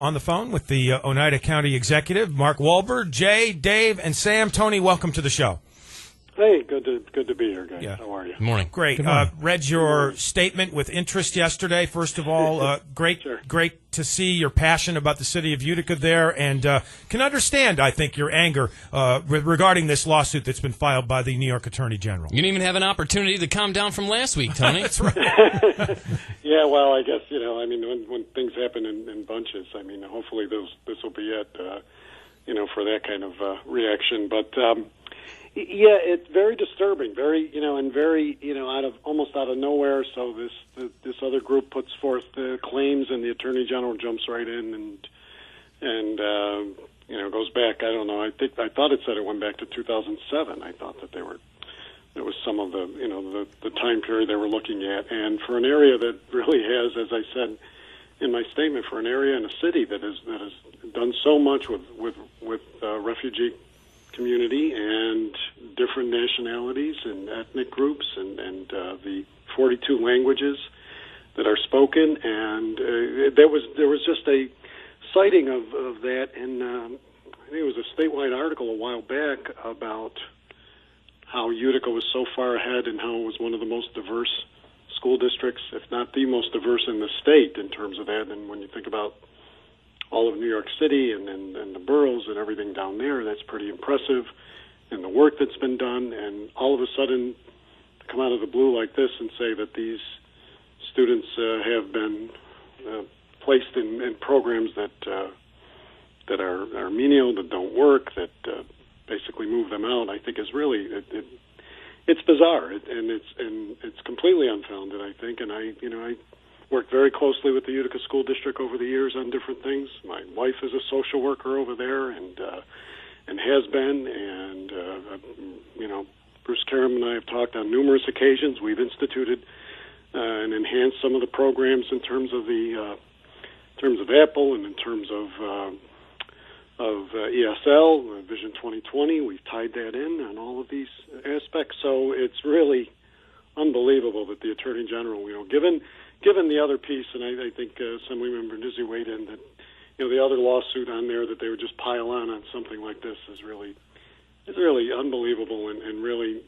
on the phone with the Oneida County Executive, Mark Wahlberg. Jay, Dave, and Sam. Tony, welcome to the show. Hey, good to be here, guys. Yeah. How are you? Good morning. Great. Good morning. Read your statement with interest yesterday. First of all, great to see your passion about the city of Utica there, and can understand, I think, your anger regarding this lawsuit that's been filed by the New York Attorney General. You didn't even have an opportunity to calm down from last week, Tony. That's right. Yeah, well, I guess, when things happen in bunches, hopefully this will be it, for that kind of reaction. But, yeah, it's very disturbing, very, and very, almost out of nowhere. So this other group puts forth the claims, and the Attorney General jumps right in and goes back. I don't know. I thought it said it went back to 2007. I thought that there was some of the time period they were looking at, and for an area that really has, as I said in my statement, for an area in a city that has done so much with refugee community and different nationalities and ethnic groups and the 42 languages that are spoken, and there was just a citing of that in I think it was a statewide article a while back about how Utica was so far ahead and how it was one of the most diverse school districts, if not the most diverse in the state in terms of that. And when you think about all of New York City and the boroughs and everything down there, that's pretty impressive. And the work that's been done, and all of a sudden to come out of the blue like this and say that these students have been placed in programs that are menial, that don't work, that basically move them out, I think is really it's bizarre, and it's completely unfounded, I think. And I worked very closely with the Utica School District over the years on different things. My wife is a social worker over there, and has been, and Bruce Karam and I have talked on numerous occasions. We've instituted and enhanced some of the programs in terms of Apple and in terms of ESL, Vision 2020. We've tied that in on all of these aspects. So it's really unbelievable that the Attorney General, given the other piece, and I think Assemblymember Nizzi weighed in that, the other lawsuit on there that they would just pile on something like this is really unbelievable and really,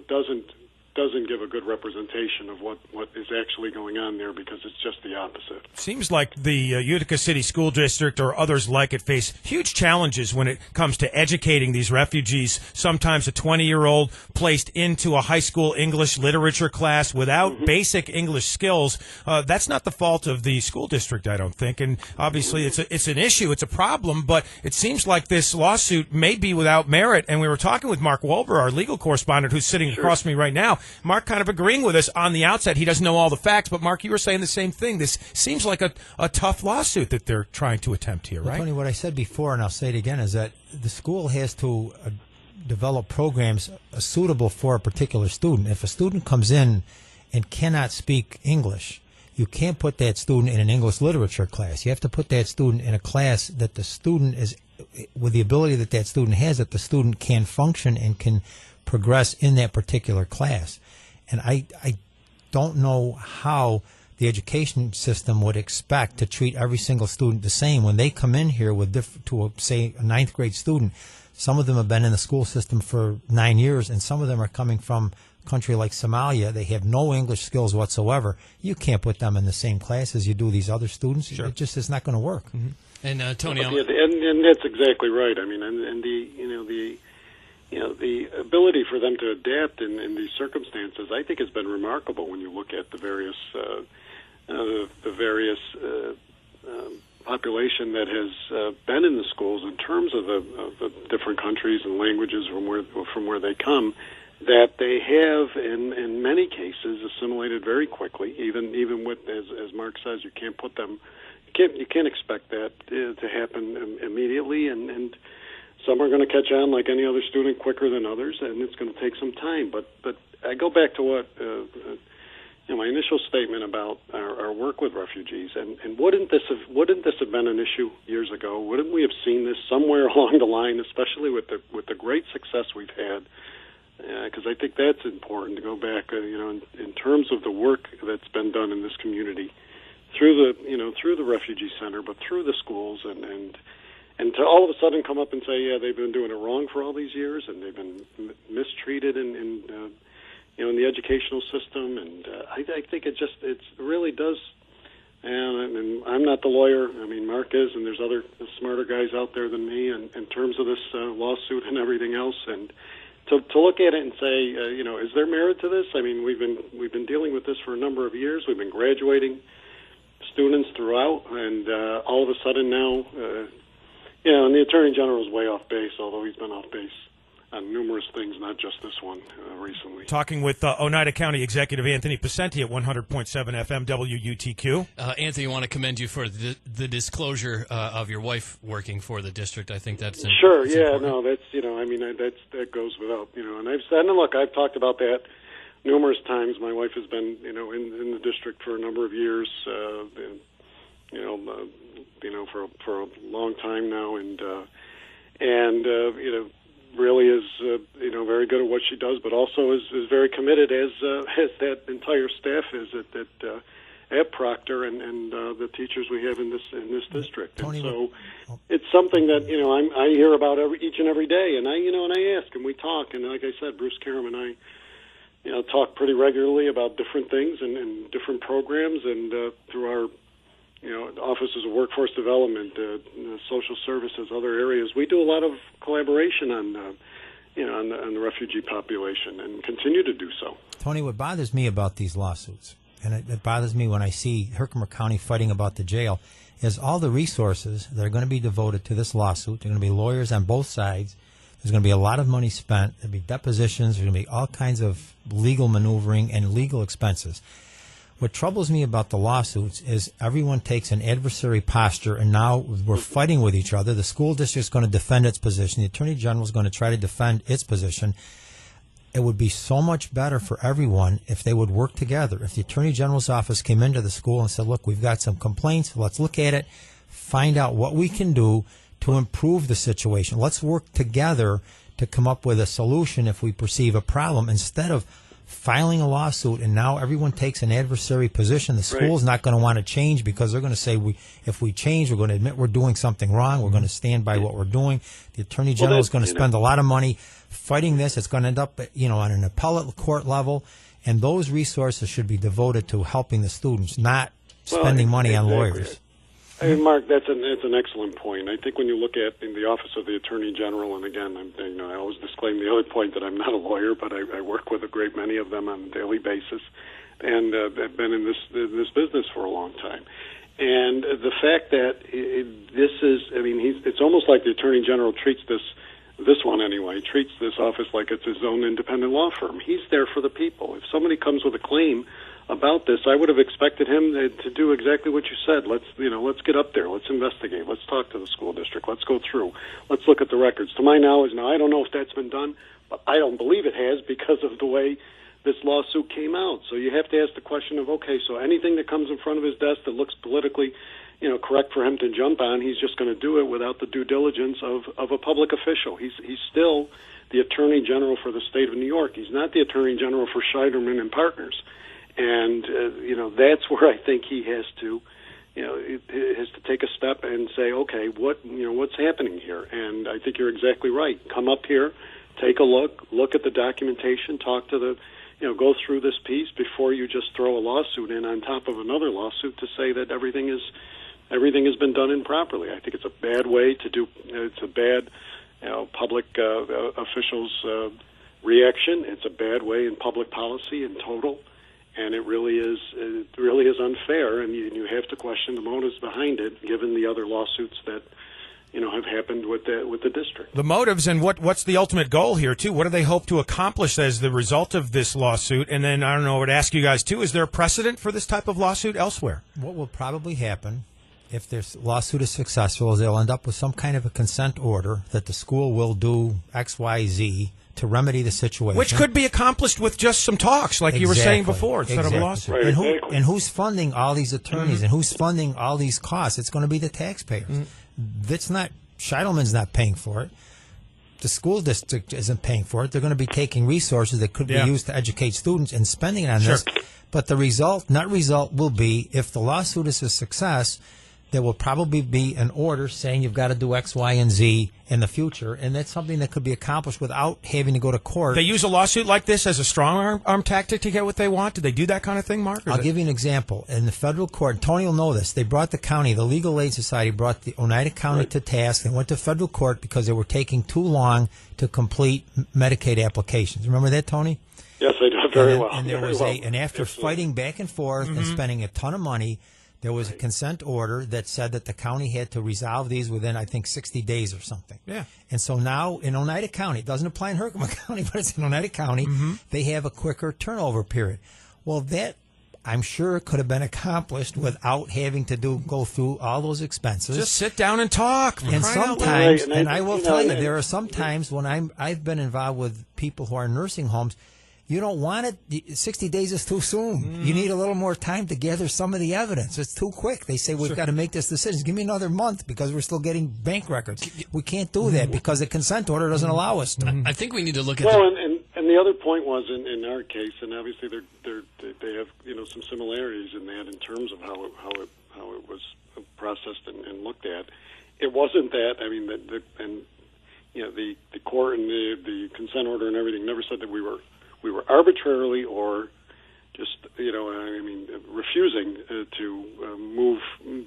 doesn't give a good representation of what is actually going on there, because it's just the opposite. Seems like the Utica City School District or others like it face huge challenges when it comes to educating these refugees. Sometimes a 20-year-old placed into a high school English literature class without basic English skills. That's not the fault of the school district, I don't think. And obviously it's an issue, it's a problem, but it seems like this lawsuit may be without merit. And we were talking with Mark Wahlberg, our legal correspondent, who's sitting across from me right now. Mark kind of agreeing with us on the outset. He doesn't know all the facts, but Mark, you were saying the same thing. This seems like a tough lawsuit that they're trying to attempt here, right? Tony, what I said before, and I'll say it again, is that the school has to develop programs suitable for a particular student. If a student comes in and cannot speak English, you can't put that student in an English literature class. You have to put that student in a class that the student is, with the ability that student has, that the student can function and can progress in that particular class. And I don't know how the education system would expect to treat every single student the same when they come in here with say a ninth grade student. Some of them have been in the school system for 9 years, and some of them are coming from a country like Somalia. They have no English skills whatsoever. You can't put them in the same class as you do these other students. Sure. It just is not going to work. Mm-hmm. And Tony, and that's exactly right. I mean, and the ability for them to adapt in these circumstances, I think, has been remarkable when you look at the various population that has been in the schools in terms of the different countries and languages from where they come, that they have in many cases assimilated very quickly. Even with, as Mark says, you can't put them, you can't expect that to happen immediately, and some are going to catch on like any other student quicker than others, and it's going to take some time. But I go back to what my initial statement about our work with refugees, and wouldn't this have been an issue years ago? Wouldn't we have seen this somewhere along the line, especially with the great success we've had? Because I think that's important to go back, in terms of the work that's been done in this community through the refugee center, but through the schools, and to all of a sudden come up and say, yeah, they've been doing it wrong for all these years, and they've been mistreated in the educational system, and I think it really does. And I'm not the lawyer. I mean, Mark is, and there's other smarter guys out there than me in terms of this lawsuit and everything else. And to look at it and say, is there merit to this? I mean, we've been dealing with this for a number of years. We've been graduating students throughout, and all of a sudden now, and the Attorney General is way off base, although he's been off base on numerous things, not just this one recently. Talking with Oneida County Executive Anthony Picente at 100.7 FM WUTQ. Anthony, I want to commend you for the disclosure of your wife working for the district. I think that's sure. That's yeah, important. no, that goes without, and I've said, and look, I've talked about that numerous times. My wife has been, in the district for a number of years, for a long time now, and really is very good at what she does, but also is very committed as that entire staff is at Proctor and the teachers we have in this district. Tony, and so it's something that I hear about each and every day, and I ask and we talk, and like I said, Bruce Karam and I talk pretty regularly about different things and different programs, and through our offices of workforce development, social services, other areas. We do a lot of collaboration on the refugee population, and continue to do so. Tony, what bothers me about these lawsuits, and it bothers me when I see Herkimer County fighting about the jail, is all the resources that are going to be devoted to this lawsuit. There are going to be lawyers on both sides. There's going to be a lot of money spent. There'll be depositions. There's going to be all kinds of legal maneuvering and legal expenses. What troubles me about the lawsuits is everyone takes an adversary posture, and now we're fighting with each other. The school district is going to defend its position. The Attorney General is going to try to defend its position. It would be so much better for everyone if they would work together. If the Attorney General's office came into the school and said, look, we've got some complaints. Let's look at it, find out what we can do to improve the situation. Let's work together to come up with a solution if we perceive a problem, instead of filing a lawsuit, and now everyone takes an adversary position. The school's not going to want to change because they're going to say, if we change, we're going to admit we're doing something wrong. We're going to stand by what we're doing. The Attorney General is going to spend a lot of money fighting this. It's going to end up, on an appellate court level, and those resources should be devoted to helping the students, not spending money on lawyers. I mean, Mark, that's an excellent point. I think when you look at in the Office of the Attorney General, and again, I always disclaim the other point that I'm not a lawyer, but I work with a great many of them on a daily basis, and I've been in this business for a long time. And the fact that it's almost like the Attorney General treats this one anyway, treats this office like it's his own independent law firm. He's there for the people. If somebody comes with a claim about this, I would have expected him to do exactly what you said. Let's get up there. Let's investigate. Let's talk to the school district. Let's go through. Let's look at the records. To my knowledge, now I don't know if that's been done, but I don't believe it has because of the way this lawsuit came out. So you have to ask the question of, okay, so anything that comes in front of his desk that looks politically, correct for him to jump on, he's just going to do it without the due diligence of a public official. He's still the Attorney General for the state of New York. He's not the Attorney General for Schneiderman and Partners. And that's where I think he has to take a step and say, okay, what's happening here? And I think you're exactly right. Come up here, take a look at the documentation, talk to go through this piece before you just throw a lawsuit in on top of another lawsuit to say that everything has been done improperly. I think it's a bad way to do. It's a bad public officials' reaction. It's a bad way in public policy in total. And it really is unfair, and you have to question the motives behind it, given the other lawsuits that have happened with the district. The motives, and what's the ultimate goal here too? What do they hope to accomplish as the result of this lawsuit? And then I don't know. I would ask you guys too: is there a precedent for this type of lawsuit elsewhere? What will probably happen if this lawsuit is successful is they'll end up with some kind of a consent order that the school will do X, Y, Z to remedy the situation. Which could be accomplished with just some talks, like you were saying before, instead of a lawsuit. Right, and who's funding all these attorneys and who's funding all these costs? It's going to be the taxpayers. That's not, Scheidelman's not paying for it. the school district isn't paying for it. They're going to be taking resources that could be used to educate students and spending it on this. But the net result will be, if the lawsuit is a success, there will probably be an order saying you've got to do X, Y, and Z in the future, and that's something that could be accomplished without having to go to court. They use a lawsuit like this as a strong arm tactic to get what they want? Do they do that kind of thing, Mark? I'll give you an example. In the federal court, Tony will know this, they brought the county, the Legal Aid Society brought the Oneida County to task and went to federal court because they were taking too long to complete Medicaid applications. Remember that, Tony? Yes, I do very well. And there was and after fighting back and forth and spending a ton of money, there was a consent order that said that the county had to resolve these within, I think, 60 days or something. Yeah. And so now in Oneida County, it doesn't apply in Herkimer County, but it's in Oneida County, they have a quicker turnover period. Well, that, I'm sure, could have been accomplished without having to go through all those expenses. Just sit down and talk. And sometimes, and I will tell you, there are some times when I've been involved with people who are in nursing homes. You don't want it. 60 days is too soon. You need a little more time to gather some of the evidence. It's too quick. They say, we've got to make this decision. Give me another month because we're still getting bank records. We can't do that because the consent order doesn't allow us to. I think we need to look at and the other point was in our case, and obviously they have some similarities in that in terms of how it was processed and looked at. It wasn't that. I mean, the court and the consent order and everything never said that we were arbitrarily or just, refusing to move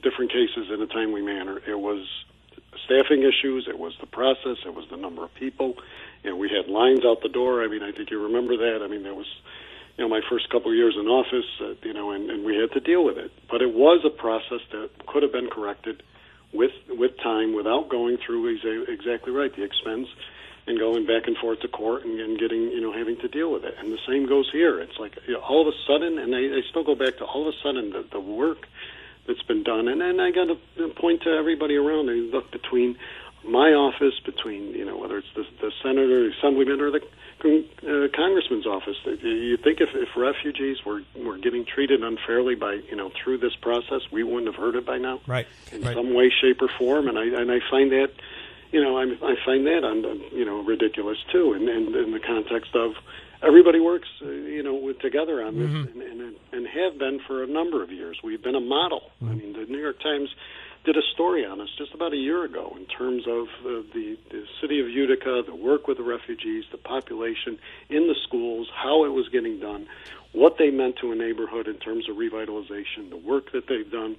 different cases in a timely manner. It was staffing issues. It was the process. It was the number of people. We had lines out the door. I mean, I think you remember that. I mean, that was, my first couple of years in office, and we had to deal with it. But it was a process that could have been corrected with time without going through, exactly right, the expense and going back and forth to court and getting, having to deal with it. And the same goes here. It's like all of a sudden, and I still go back to all of a sudden the work that's been done. And then I got to point to everybody around. I look between my office, between, whether it's the senator, the assemblyman, or the congressman's office. You think if refugees were getting treated unfairly by, through this process, we wouldn't have heard it by now? Right. In some way, shape, or form. And I find that, I find that ridiculous too, and in the context of everybody works, together on this, and have been for a number of years. We've been a model. I mean, the New York Times did a story on us just about a year ago in terms of the city of Utica, the work with the refugees, the population in the schools, how it was getting done, what they meant to a neighborhood in terms of revitalization, the work that they've done.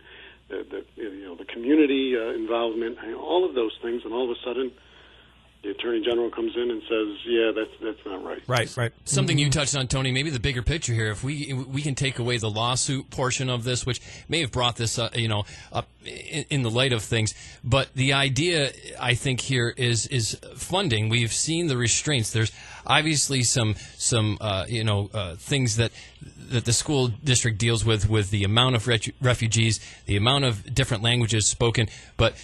The community involvement, all of those things, and all of a sudden, the Attorney General comes in and says, "Yeah, that's not right." Right. Something you touched on, Tony. Maybe the bigger picture here. If we can take away the lawsuit portion of this, which may have brought this, up in the light of things, but the idea, I think, here is funding. We've seen the restraints. There's obviously some things that the school district deals with the amount of refugees, the amount of different languages spoken. But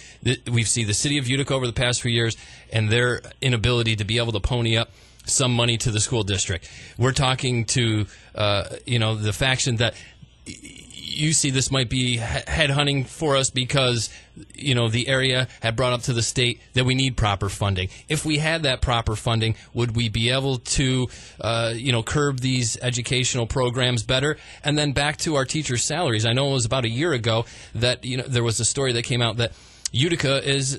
we've seen the city of Utica over the past few years and their inability to be able to pony up some money to the school district. We're talking to the faction that you see this might be headhunting for us because the area had brought up to the state that we need proper funding. If we had that proper funding, would we be able to curb these educational programs better? And then back to our teachers' salaries. I know it was about a year ago that there was a story that came out that Utica is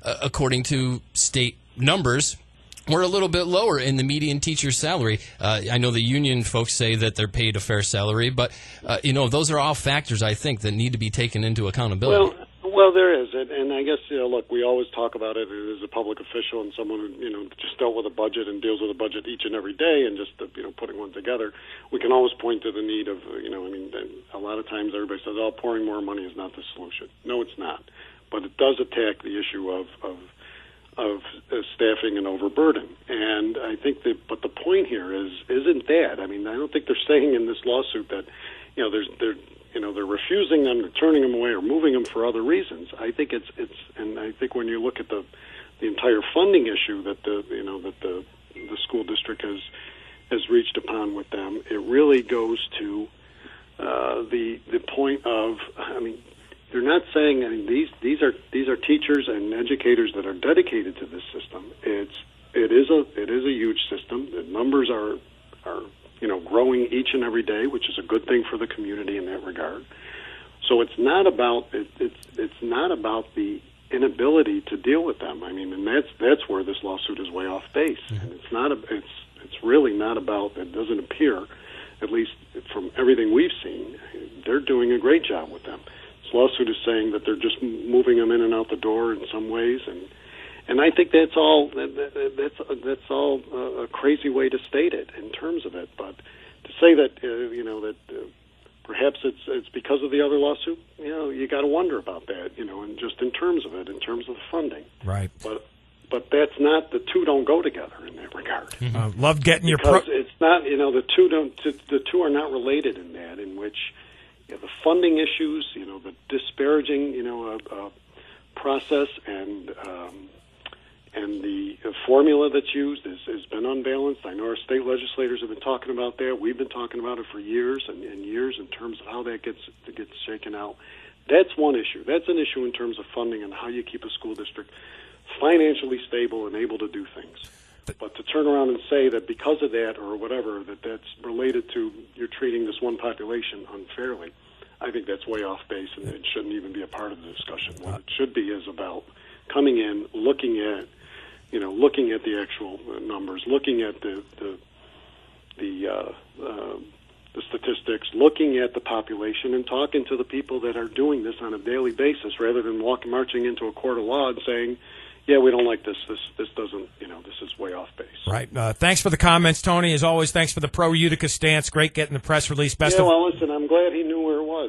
according to state numbers, we're a little bit lower in the median teacher salary. I know the union folks say that they're paid a fair salary, but those are all factors, I think, that need to be taken into accountability. Well, there is, and I guess look, we always talk about it as a public official and someone who just dealt with a budget and deals with a budget each and every day, and just putting one together. We can always point to the need of a lot of times everybody says, "Oh, pouring more money is not the solution." No, it's not, but it does attack the issue of staffing and overburden. And I think but the point here isn't that. I mean, I don't think they're saying in this lawsuit that, they're refusing them, they're turning them away, or moving them for other reasons. I think and I think when you look at the entire funding issue that the school district has reached upon with them, it really goes to the point of, they're not saying. These are these are teachers and educators that are dedicated to this system. It is a huge system. The numbers are growing each and every day, which is a good thing for the community in that regard. So it's not about the inability to deal with them. I mean, and that's where this lawsuit is way off base. And it's really not about. It doesn't appear, at least from everything we've seen, they're doing a great job with them. This lawsuit is saying that they're just moving them in and out the door in some ways, and I think that's all a crazy way to state it in terms of it. But to say that perhaps it's because of the other lawsuit, you got to wonder about that, and just in terms of it, in terms of the funding. Right. But that's not, the two don't go together in that regard. Love getting your because it's not, the two are not related in that, in which the funding issues, the disparaging, process and the formula that's used has been unbalanced. I know our state legislators have been talking about that. We've been talking about it for years and years in terms of how that gets shaken out. That's one issue. That's an issue in terms of funding and how you keep a school district financially stable and able to do things. But to turn around and say that because of that or whatever, that's related to you're treating this one population unfairly, I think that's way off base, and it shouldn't even be a part of the discussion. What it should be is about coming in, looking at the actual numbers, looking at the statistics, looking at the population, and talking to the people that are doing this on a daily basis, rather than marching into a court of law and saying, "Yeah, we don't like this. This doesn't. This is way off base." Right. Thanks for the comments, Tony. As always, thanks for the pro Utica stance. Great getting the press release. Well, listen, I'm glad he knew where it was.